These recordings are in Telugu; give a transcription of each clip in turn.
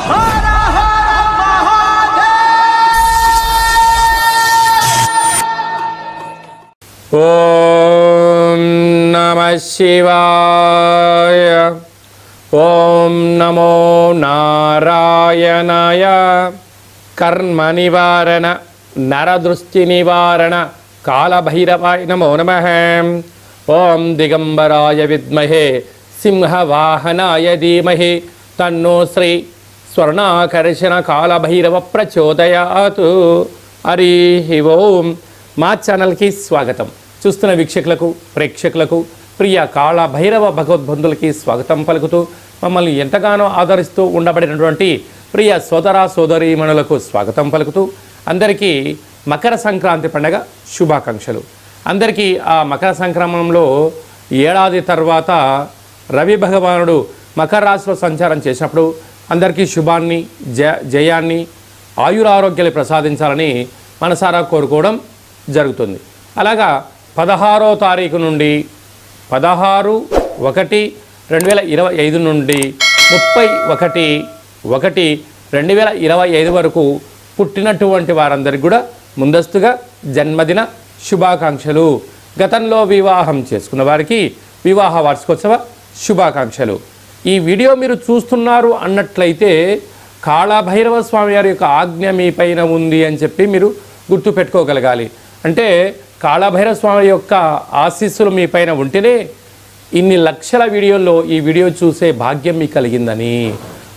ఓం నమః శివాయ. ఓం నమో నారాయణాయ. కర్మ నివారణ నరదృష్టి నివారణ కాళభైరవాయ నమో నమః. ఓం దిగంబరాయ విద్మహే సింహవాహనాయ ధీమహి తన్నో శ్రీ స్వర్ణాకర్షణ కాళభైరవ ప్రచోదయాతు. హరి ఓం. మా ఛానల్కి స్వాగతం. చూస్తున్న వీక్షకులకు ప్రేక్షకులకు ప్రియ కాళభైరవ భగవద్బంధులకి స్వాగతం పలుకుతూ మమ్మల్ని ఎంతగానో ఆదరిస్తూ ఉండబడినటువంటి ప్రియ సోదర సోదరీమణులకు స్వాగతం పలుకుతూ అందరికీ మకర సంక్రాంతి పండుగ శుభాకాంక్షలు. అందరికీ ఆ మకర సంక్రమణంలో ఏడాది తర్వాత రవి భగవానుడు మకర రాశిలో సంచారం చేసినప్పుడు అందరికీ శుభాన్ని జయాన్ని ఆయురారోగ్యాలు ప్రసాదించాలని మనసారా కోరుకోవడం జరుగుతుంది. అలాగా 16వ తారీఖు నుండి 16/1/2025 నుండి 31/1/2025 వరకు పుట్టినటువంటి వారందరికీ కూడా ముందస్తుగా జన్మదిన శుభాకాంక్షలు. గతంలో వివాహం చేసుకున్న వారికి వివాహ వార్షికోత్సవ శుభాకాంక్షలు. ఈ వీడియో మీరు చూస్తున్నారు అన్నట్లయితే కాళభైరవ స్వామి వారి యొక్క ఆజ్ఞ మీ పైన ఉంది అని చెప్పి మీరు గుర్తుపెట్టుకోగలగాలి. అంటే కాళభైరవ స్వామి యొక్క ఆశీస్సులు మీ పైన ఉంటేనే ఇన్ని లక్షల వీడియోల్లో ఈ వీడియో చూసే భాగ్యం మీకు కలిగిందని.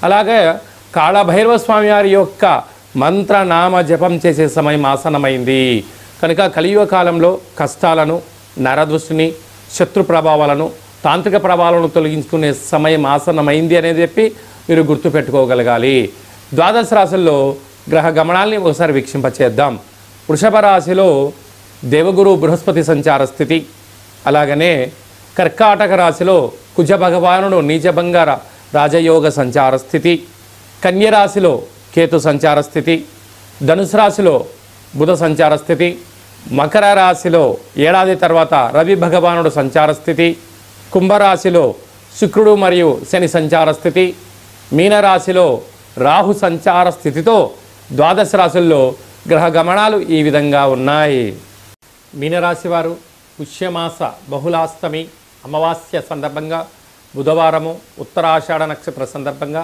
అలాగే కాళభైరవ స్వామి వారి యొక్క మంత్రనామ జపం చేసే సమయం ఆసనమైంది కనుక కలియుగ కాలంలో కష్టాలను నరదృష్టిని శత్రు ప్రభావాలను తాంత్రిక ప్రభావాలను తొలగించుకునే సమయం ఆసనమైంది అనేది చెప్పి మీరు గుర్తుపెట్టుకోగలగాలి. ద్వాదశ రాశుల్లో గ్రహ గమనాల్ని ఒకసారి వీక్షింపచేద్దాం. వృషభ రాశిలో దేవగురు బృహస్పతి సంచార స్థితి, అలాగనే కర్కాటక రాశిలో కుజ భగవానుడు నీచభంగ రాజయోగ సంచార స్థితి, కన్యరాశిలో కేతు సంచార స్థితి, ధనుసు రాశిలో బుధ సంచార స్థితి, మకర రాశిలో ఏడాది తర్వాత రవి భగవానుడు సంచార స్థితి, కుంభరాశిలో శుక్రుడు మరియు శని సంచార స్థితి, మీనరాశిలో రాహు సంచార స్థితితో ద్వాదశ రాశుల్లో గ్రహ గమనాలు ఈ విధంగా ఉన్నాయి. మీనరాశి వారు పుష్యమాస బహుళాష్టమి అమావాస్య సందర్భంగా బుధవారము ఉత్తరాషాఢ నక్షత్ర సందర్భంగా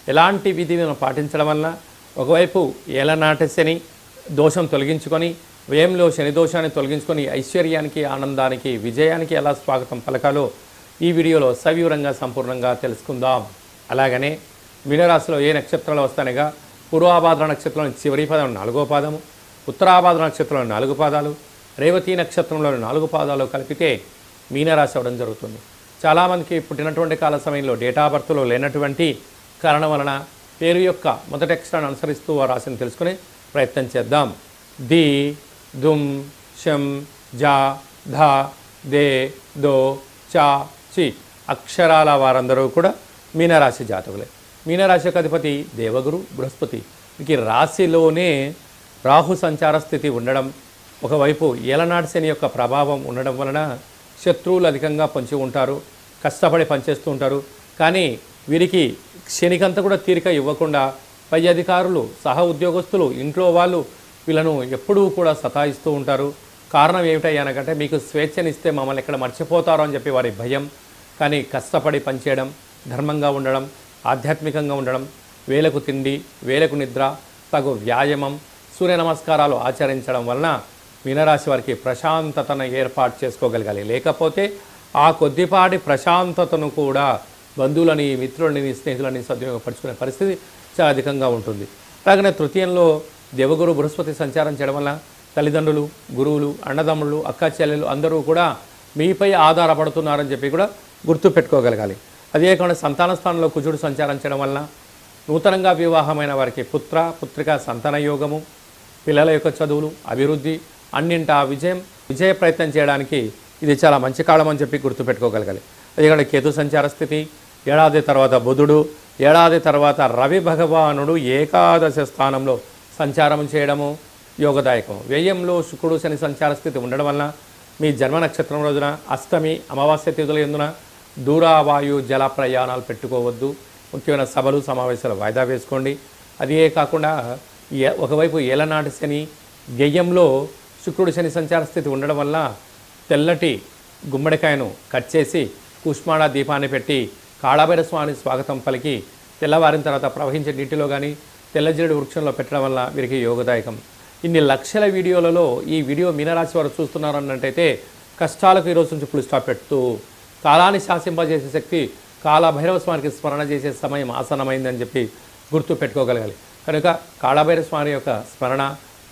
ఎలాంటి విధిని పాటించడం వలన ఒకవైపు ఏలనాటి శని దోషం తొలగించుకొని వ్యయంలో శని దోషాన్ని తొలగించుకొని ఐశ్వర్యానికి ఆనందానికి విజయానికి ఎలా స్వాగతం పలకాలో ఈ వీడియోలో సవివరంగా సంపూర్ణంగా తెలుసుకుందాం. అలాగనే మీనరాశిలో ఏ నక్షత్రాలు వస్తానగా పూర్వాభాద్ర నక్షత్రంలోని చివరి పదం 4వ పాదము, ఉత్తరాభాద్ర నక్షత్రంలోని 4 పాదాలు, రేవతి నక్షత్రంలోని 4 పాదాలు కలిపితే మీనరాశి అవ్వడం జరుగుతుంది. చాలామందికి పుట్టినటువంటి కాల సమయంలో డేటా బర్త్లో లేనటువంటి కారణం వలన పేరు యొక్క మొదటి అక్షరాన్ని అనుసరిస్తూ ఆ రాశిని తెలుసుకునే ప్రయత్నం చేద్దాం. ది, దుమ్, షం, జా, ధా, దే, దో, చా, చి అక్షరాల వారందరూ కూడా మీనరాశి జాతకులే. మీనరాశికి అధిపతి దేవగురు బృహస్పతి. ఈ రాశిలోనే రాహు సంచార స్థితి ఉండడం, ఒకవైపు ఏలనాటి శని యొక్క ప్రభావం ఉండడం వలన శత్రువులు అధికంగా పొంచి ఉంటారు, కష్టపడి పనిచేస్తూ ఉంటారు. కానీ వీరికి శనికంతా కూడా తీరిక ఇవ్వకుండా పై అధికారులు సహ ఉద్యోగస్తులు ఇంట్లో వాళ్ళు వీళ్ళను ఎప్పుడూ కూడా సతాయిస్తూ ఉంటారు. కారణం ఏమిటయ్యానకంటే మీకు స్వేచ్ఛనిస్తే మమ్మల్ని ఎక్కడ మర్చిపోతారో అని చెప్పి వారి భయం. కానీ కష్టపడి పనిచేయడం, ధర్మంగా ఉండడం, ఆధ్యాత్మికంగా ఉండడం, వేలకు తిండి వేలకు నిద్ర, తగు వ్యాయామం, సూర్య నమస్కారాలు ఆచరించడం వలన మీనరాశి వారికి ప్రశాంతతను ఏర్పాటు చేసుకోగలగాలి. లేకపోతే ఆ కొద్దిపాటి ప్రశాంతతను కూడా బంధువులని మిత్రులని స్నేహితులని సద్వినియోగపరుచుకునే పరిస్థితి చాలా అధికంగా ఉంటుంది. అలాగనే తృతీయంలో దేవగురు బృహస్పతి సంచారం చేయడం వల్ల తల్లిదండ్రులు, గురువులు, అన్నదమ్ముళ్ళు, అక్క చెల్లెలు అందరూ కూడా మీపై ఆధారపడుతున్నారని చెప్పి కూడా గుర్తుపెట్టుకోగలగాలి. అదే కాకుండా సంతాన స్థానంలో కుజుడు సంచారం చేయడం వలన నూతనంగా వివాహమైన వారికి పుత్రిక సంతాన యోగము, పిల్లల యొక్క చదువులు, అభివృద్ధి, అన్నింటా విజయ ప్రయత్నం చేయడానికి ఇది చాలా మంచి కాలం అని చెప్పి గుర్తుపెట్టుకోగలగాలి. అదే కాకుండా కేతు సంచార స్థితి, ఏడాది తర్వాత బుధుడు, ఏడాది తర్వాత రవి భగవానుడు ఏకాదశ స్థానంలో సంచారం చేయడము యోగదాయకం. వ్యయంలో శుక్రుడు శని సంచార స్థితి ఉండడం వలన మీ జన్మ నక్షత్రం రోజున అష్టమి అమావాస్య తిథుల యందున దూరావాయు జల ప్రయాణాలు పెట్టుకోవద్దు. ముఖ్యమైన సభలు సమావేశాలు వాయిదా వేసుకోండి. అదే కాకుండా ఒకవైపు ఏలనాటి శని, వ్యయంలో శుక్రుడు శని సంచార స్థితి ఉండడం వల్ల తెల్లటి గుమ్మడికాయను కట్ చేసి కుష్మాండ దీపాన్ని పెట్టి కాళభైరవ స్వామి స్వాగతం పలికి తెల్లవారిన తర్వాత ప్రవహించే నీటిలో కానీ తెల్లజిరేడు వృక్షంలో పెట్టడం వల్ల వీరికి యోగదాయకం. ఇన్ని లక్షల వీడియోలలో ఈ వీడియో మీనరాశి వారు చూస్తున్నారు అన్నట్టయితే కష్టాలకు ఈరోజు నుంచి ఫుల్ స్టాప్ పెడుతూ కాలాన్ని శాసింపజేసే శక్తి కాళభైరవ స్వామికి స్మరణ చేసే సమయం ఆసన్నమైందని చెప్పి గుర్తు పెట్టుకోగలగాలి. కనుక కాళభైరవ స్వామి యొక్క స్మరణ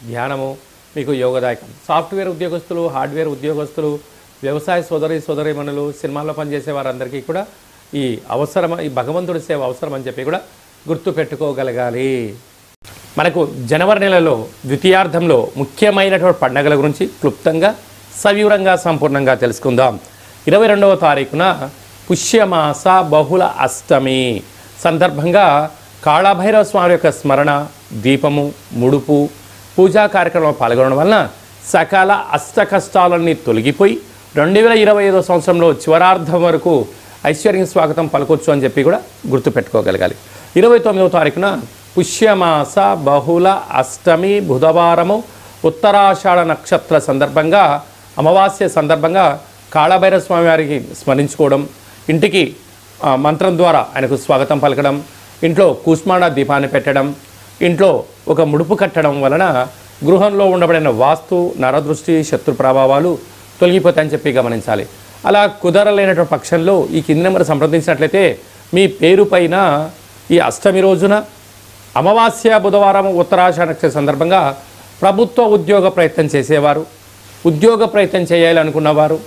ధ్యానము మీకు యోగదాయకం. సాఫ్ట్వేర్ ఉద్యోగస్తులు, హార్డ్వేర్ ఉద్యోగస్తులు, వ్యవసాయ సోదరీమణులు, సినిమాల్లో పనిచేసే వారందరికీ కూడా ఈ భగవంతుడి సేవ అవసరం అని చెప్పి కూడా గుర్తు పెట్టుకోగలగాలి. మనకు జనవరి నెలలో ద్వితీయార్థంలో ముఖ్యమైనటువంటి పండుగల గురించి క్లుప్తంగా సవివరంగా సంపూర్ణంగా తెలుసుకుందాం. 22వ తారీఖున పుష్యమాస బహుళ అష్టమి సందర్భంగా కాళభైరవ స్వామి యొక్క స్మరణ, దీపము, ముడుపు, పూజా కార్యక్రమంలో పాల్గొనడం వలన సకల అష్ట కష్టాలన్నీ తొలగిపోయి 2025 సంవత్సరంలో చివరార్థం వరకు ఐశ్వర్యం స్వాగతం పలకొచ్చు అని చెప్పి కూడా గుర్తుపెట్టుకోగలగాలి. 29వ తారీఖున పుష్యమాస బహుళ అష్టమి బుధవారము ఉత్తరాషాఢ నక్షత్ర సందర్భంగా అమావాస్య సందర్భంగా కాళభైరవ స్వామి వారికి స్మరించుకోవడం, ఇంటికి మంత్రం ద్వారా ఆయనకు స్వాగతం పలకడం, ఇంట్లో కూష్మాండ దీపాన్ని పెట్టడం, ఇంట్లో ఒక ముడుపు కట్టడం వలన గృహంలో ఉండబడిన వాస్తు, నరదృష్టి, శత్రు ప్రభావాలు తొలగిపోతాయని చెప్పి గమనించాలి. అలా కుదరలేనటువంటి పక్షంలో ఈ కింది నెంబర్ సంప్రదించినట్లయితే మీ పేరు పైన ఈ అష్టమి రోజున అమావాస్య బుధవారం ఉత్తరాషాఢ నక్షత్ర సందర్భంగా ప్రభుత్వ ఉద్యోగ ప్రయత్నం చేసేవారు, ఉద్యోగ ప్రయత్నం చేయాలనుకున్నవారు,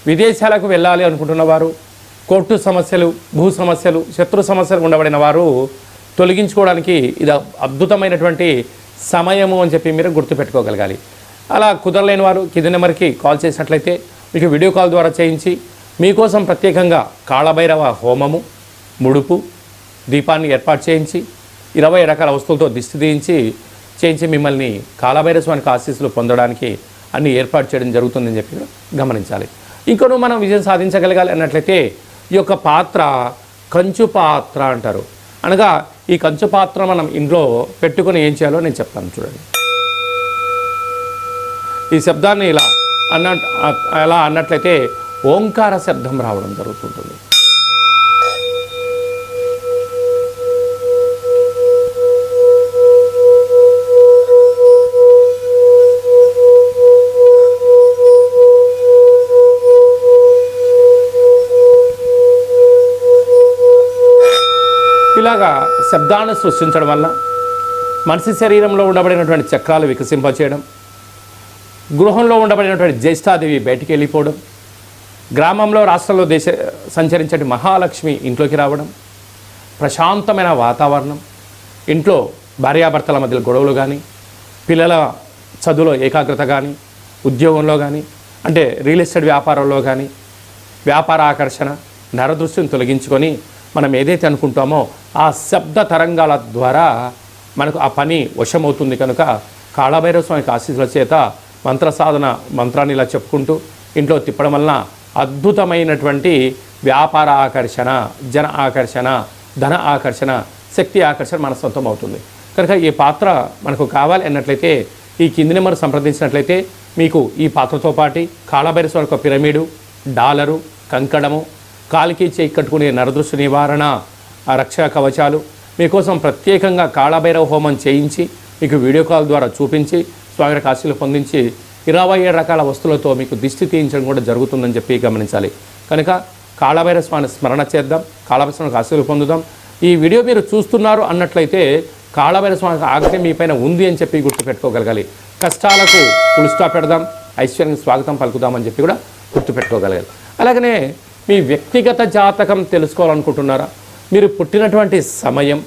విదేశాలకు వెళ్ళాలి అనుకుంటున్నవారు, కోర్టు సమస్యలు, భూ సమస్యలు, శత్రు సమస్యలు ఉండబడిన వారు తొలగించుకోవడానికి ఇది అద్భుతమైనటువంటి సమయము అని చెప్పి మీరు గుర్తుపెట్టుకోగలగాలి. అలా కుదరలేని వారు కింది నెంబర్కి కాల్ చేసినట్లయితే మీకు వీడియో కాల్ ద్వారా చేయించి మీకోసం ప్రత్యేకంగా కాళభైరవ హోమము, ముడుపు, దీపాన్ని ఏర్పాటు చేయించి 20 రకాల వస్తువులతో దిష్టి చేయించి మిమ్మల్ని కాళభైరవ స్వామికి ఆశీస్సులు పొందడానికి అన్ని ఏర్పాటు చేయడం జరుగుతుందని చెప్పి గమనించాలి. ఇంకొను మనం విజయం సాధించగలగాలి అన్నట్లయితే ఈ యొక్క పాత్ర కంచు పాత్ర అంటారు. అనగా ఈ కంచు పాత్ర మనం ఇంట్లో పెట్టుకొని ఏం చేయాలో నేను చెప్తాను చూడండి. ఈ శబ్దాన్ని ఇలా అన్నట్లయితే ఓంకార శబ్దం రావడం జరుగుతుంటుంది. ఇలాగా శబ్దాన్ని సృష్టించడం వల్ల మనిషి శరీరంలో ఉండబడినటువంటి చక్రాలు వికసింపచేయడం, గృహంలో ఉండబడినటువంటి జ్యేష్ఠాదేవి బయటికి వెళ్ళిపోవడం, గ్రామంలో రాష్ట్రంలో సంచరించే మహాలక్ష్మి ఇంట్లోకి రావడం, ప్రశాంతమైన వాతావరణం, ఇంట్లో భార్యాభర్తల మధ్య గొడవలు కానీ, పిల్లల చదువులో ఏకాగ్రత కానీ, ఉద్యోగంలో కానీ, అంటే రియల్ ఎస్టేట్ వ్యాపారంలో కానీ వ్యాపార ఆకర్షణ, నరదృష్టిని తొలగించుకొని మనం ఏదైతే అనుకుంటామో ఆ శబ్ద తరంగాల ద్వారా మనకు ఆ పని వశమవుతుంది. కనుక కాళభైరవ స్వామికి ఆశీస్సుల చేత మంత్ర సాధన మంత్రాన్ని ఇలా చెప్పుకుంటూ ఇంట్లో తిప్పడం వలన అద్భుతమైనటువంటి వ్యాపార ఆకర్షణ, జన ఆకర్షణ, ధన ఆకర్షణ, శక్తి ఆకర్షణ మన సొంతం అవుతుంది. కనుక ఈ పాత్ర మనకు కావాలి అన్నట్లయితే ఈ కింది నెంబర్ సంప్రదించినట్లయితే మీకు ఈ పాత్రతో పాటు కాళభైరవ స్వామి యొక్క పిరమిడు, డాలరు, కంకణము, కాలికి చేయి కట్టుకునే నరదృష్టి నివారణ, రక్షా కవచాలు మీకోసం ప్రత్యేకంగా కాళభైరవ హోమం చేయించి మీకు వీడియో కాల్ ద్వారా చూపించి స్వామి ఆశీస్సులు పొందించి 27 రకాల వస్తువులతో మీకు దిష్టి తీయించడం కూడా జరుగుతుందని చెప్పి గమనించాలి. కనుక కాళభైరవ స్వామిని స్మరణ చేద్దాం, కాళభైరవ స్వామికి ఆశీస్సులు పొందుదాం. ఈ వీడియో మీరు చూస్తున్నారు అన్నట్లయితే కాళభైరవ స్వామికి ఆగ్రహం మీ పైన ఉంది అని చెప్పి గుర్తుపెట్టుకోగలగాలి. కష్టాలకు ఫుల్ స్టాప్ పెడదాం, ఐశ్వర్యానికి స్వాగతం పలుకుదామని చెప్పి కూడా గుర్తుపెట్టుకోగలగాలి. అలాగనే మీ వ్యక్తిగత జాతకం తెలుసుకోవాలనుకుంటున్నారా? మీరు పుట్టినటువంటి సమయం,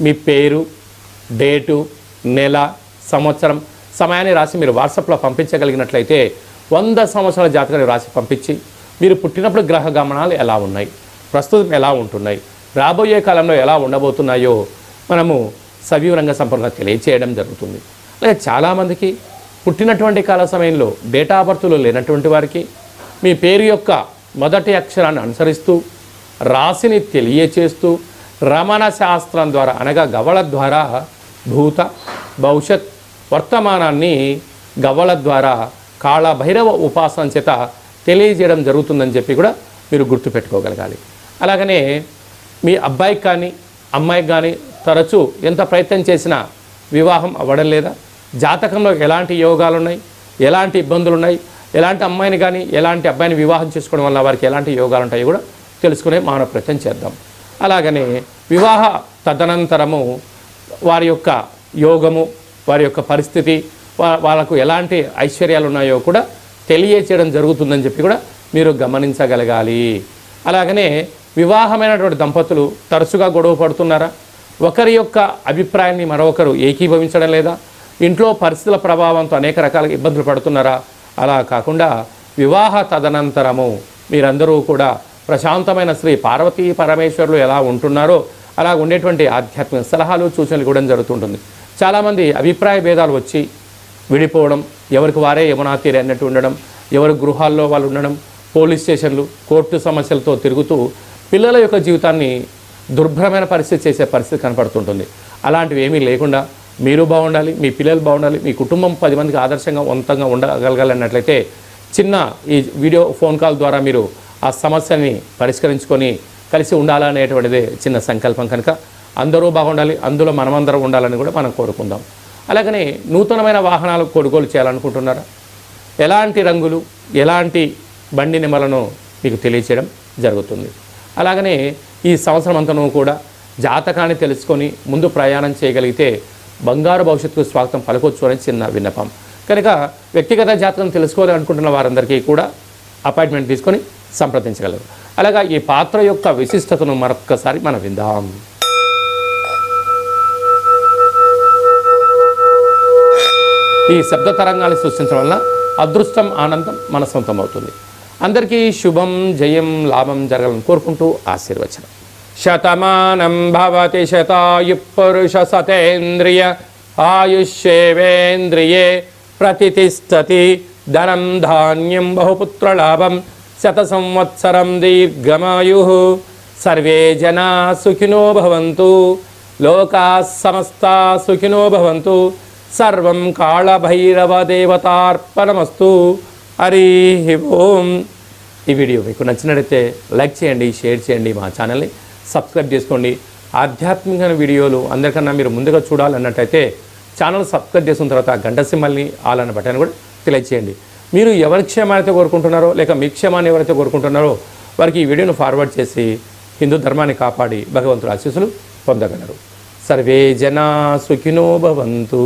మీ పేరు, డేటు, నెల, సంవత్సరం, సమయాన్ని రాసి మీరు వాట్సాప్లో పంపించగలిగినట్లయితే 100 సంవత్సరాల జాతకాన్ని రాసి పంపించి మీరు పుట్టినప్పుడు గ్రహ గమనాలు ఎలా ఉన్నాయి, ప్రస్తుతం ఎలా ఉంటున్నాయి, రాబోయే కాలంలో ఎలా ఉండబోతున్నాయో మనము సవివరంగా సంపూర్ణంగా తెలియచేయడం జరుగుతుంది. అలాగే చాలామందికి పుట్టినటువంటి కాల సమయంలో డేటా ఆఫ్ బర్త్లో లేనటువంటి వారికి మీ పేరు యొక్క మొదటి అక్షరాన్ని అనుసరిస్తూ రాశిని తెలియచేస్తూ రమణ శాస్త్రం ద్వారా అనగా గవ్వల ద్వారా భూత భవిష్యత్ వర్తమానాన్ని గవ్వల ద్వారా కాళభైరవ ఉపాసన చేత తెలియజేయడం జరుగుతుందని చెప్పి కూడా మీరు గుర్తుపెట్టుకోగలగాలి. అలాగనే మీ అబ్బాయికి కానీ అమ్మాయికి కానీ తరచూ ఎంత ప్రయత్నం చేసినా వివాహం అవ్వడం లేదా, జాతకంలో ఎలాంటి యోగాలు ఉన్నాయి, ఎలాంటి ఇబ్బందులు ఉన్నాయి, ఎలాంటి అమ్మాయిని కానీ ఎలాంటి అబ్బాయిని వివాహం చేసుకోవడం వల్ల వారికి ఎలాంటి యోగాలు ఉంటాయో కూడా తెలుసుకునే మానవ ప్రయత్నం చేద్దాం. అలాగనే వివాహ తదనంతరము వారి యొక్క యోగము, వారి యొక్క పరిస్థితి, వాళ్ళకు ఎలాంటి ఐశ్వర్యాలు ఉన్నాయో కూడా తెలియచేయడం జరుగుతుందని చెప్పి కూడా మీరు గమనించగలగాలి. అలాగనే వివాహమైనటువంటి దంపతులు తరచుగా గొడవ పడుతున్నారా, ఒకరి యొక్క అభిప్రాయాన్ని మరొకరు ఏకీభవించడం లేదా, ఇంట్లో పరిస్థితుల ప్రభావంతో అనేక రకాల ఇబ్బందులు పడుతున్నారా, అలా కాకుండా వివాహ తదనంతరము మీరందరూ కూడా ప్రశాంతమైన శ్రీ పార్వతీ పరమేశ్వరులు ఎలా ఉంటున్నారో అలా ఉండేటువంటి ఆధ్యాత్మిక సలహాలు సూచనలు కూడా జరుగుతుంటుంది. చాలామంది అభిప్రాయ భేదాలు వచ్చి విడిపోవడం, ఎవరికి వారే యమునా తీరే అన్నట్టు ఉండడం, ఎవరి గృహాల్లో వాళ్ళు ఉండడం, పోలీస్ స్టేషన్లు కోర్టు సమస్యలతో తిరుగుతూ పిల్లల యొక్క జీవితాన్ని దుర్భరమైన పరిస్థితి చేసే పరిస్థితి కనపడుతుంటుంది. అలాంటివి ఏమీ లేకుండా మీరు బాగుండాలి, మీ పిల్లలు బాగుండాలి, మీ కుటుంబం 10 మందికి ఆదర్శంగా వంతంగా ఉండగలగాలన్నట్లయితే చిన్న ఈ వీడియో ఫోన్ కాల్ ద్వారా మీరు ఆ సమస్యని పరిష్కరించుకొని కలిసి ఉండాలనేటువంటిదే చిన్న సంకల్పం. కనుక అందరూ బాగుండాలి, అందులో మనమందరం ఉండాలని కూడా మనం కోరుకుందాం. అలాగనే నూతనమైన వాహనాలు కొనుగోలు చేయాలనుకుంటున్నారా, ఎలాంటి రంగులు ఎలాంటి బండి నెంబర్లను మీకు తెలియచేయడం జరుగుతుంది. అలాగనే ఈ సంవత్సరం అంతను కూడా జాతకాన్ని తెలుసుకొని ముందు ప్రయాణం చేయగలిగితే బంగారు భవిష్యత్తుకు స్వాగతం పలకొచ్చు అని చిన్న విన్నపం. కనుక వ్యక్తిగత జాతకం తెలుసుకోవాలనుకుంటున్న వారందరికీ కూడా అపాయింట్మెంట్ తీసుకొని సంప్రదించగలరు. అలాగా ఈ పాత్ర యొక్క విశిష్టతను మరొక్కసారి మనం విందాం. ఈ శబ్ద తరంగాన్ని సృష్టించడం వల్ల అదృష్టం ఆనందం మన సొంతం అవుతుంది. అందరికీ శుభం జయం లాభం జరగాలని కోరుకుంటూ ఆశీర్వచనం. శతమానం భవతి శతాయు పురుష సతేంద్రియ ఆయుష్యేవేంద్రియే ప్రతిష్టతి ధనం ధాన్యం బహుపుత్రలాభం శత సంవత్సరం దీర్ఘమాయు. సర్వే జనా సుఖినో భవంతు, లోకా సమస్తా సుఖినో భవంతు. సర్వం కాళభైరవ దేవతార్పణమస్తు. హరి ఓం. ఈ వీడియో మీకు నచ్చినట్లయితే లైక్ చేయండి, షేర్ చేయండి, మా ఛానల్ని సబ్స్క్రైబ్ చేసుకోండి. ఆధ్యాత్మికమైన వీడియోలు అందరికన్నా మీరు ముందుగా చూడాలన్నట్టయితే ఛానల్ సబ్స్క్రైబ్ చేసిన తర్వాత గంట సింబల్ని ఆల్ అన్న బటన్ కూడా తెలియచేయండి. మీరు ఎవరి క్షేమాన్ని కోరుకుంటున్నారో లేక మీ క్షేమాన్ని ఎవరైతే కోరుకుంటున్నారో వారికి ఈ వీడియోను ఫార్వర్డ్ చేసి హిందూ ధర్మాన్ని కాపాడి భగవంతుడి ఆశీస్సులు పొందగలరు. సర్వే జనా సుఖినో భవంతు.